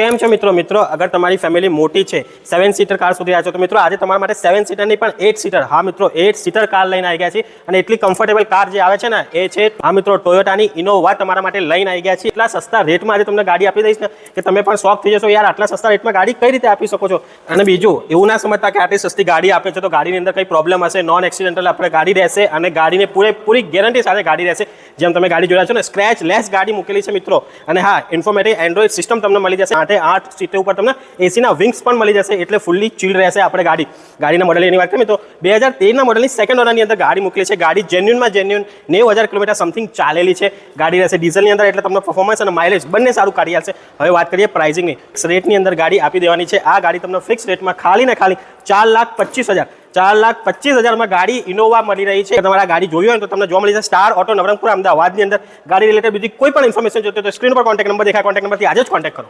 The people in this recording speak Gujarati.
કેમ છો મિત્રો અગર તમારી ફેમિલી મોટી છે 7 સીટર કાર સુધી આવ્યા છો તો મિત્રો આજે તમારા માટે 7 સીટર નહીં પણ 8 સીટર હા મિત્રો 8 સીટર કાર લઈને આવી ગયા છે અને એટલી કમ્ફર્ટેબલ કાર જે આવે છે ને એ છે હા મિત્રો ટોયોટાની ઇનોવા તમારા માટે લઈને આવી ગયા છે। એટલા સસ્તા રેટમાં આજે તમને ગાડી આપી દઈશ ને કે તમે પણ શોક થઈ જશો યાર આટલા સસ્તા રેટમાં ગાડી કઈ રીતે આપી શકો છો। અને બીજું એવું ના સમજતા કે આટલી સસ્તી ગાડી આપે છે તો ગાડીની અંદર કઈ પ્રોબ્લેમ હશે નોન એક્સિડેન્ટલ આપણે ગાડી રહેશે અને ગાડીને પૂરી ગેરંટી સાથે ગાડી રહેશે। જેમ તમે ગાડી જોયા છો ને સ્ક્રેચ લેસ ગાડી મૂકેલી છે મિત્રો અને હા ઇન્ફોર્મેટિવ એન્ડ્રોઇડ સિસ્ટમ તમને મળી જશે 8 સીટ ઉપર તમને એસી ના વિંગ્સ પણ મળી જશે એટલે ફૂલ્લી ચીલ રહેશે આપણે ગાડીના મોડલની વાત કરીએ તો 2013 ના મોડલની સેકન્ડ ઓનરની અંદર ગાડી મૂકેલી છે। ગાડી જેન્યુનમાં જેન્યુન 90000 કિલોમીટર સમથિંગ ચાલેલી છે ગાડી રહેશે ડીઝલની અંદર એટલે તમને પરફોર્મન્સ અને માઇલેજ બંને સારું કાઢી આપશે। હવે વાત કરીએ પ્રાઇસિંગની રેટની અંદર ગાડી આપી દેવાની છે। આ ગાડી તમને ફિક્સ રેટમાં ખાલી 4,25,000 માં ગાડી ઇનોવા મળી રહી છે। તમારા ગાડી જોઈ હોય તો તમને જોવા મળી જશે સ્ટાર ઓટો નવરંગપુર અમદાવાદની અંદર। ગાડી રિલેટેડ બીજી કોઈ પણ ઇન્ફોર્મેશન જોઈતી હોય તો સ્ક્રીન પર કોન્ટેક્ટ નંબર દેખાય કોન્ટેક્ટ નંબરથી આજે જ કોન્ટેક્ટ કરો।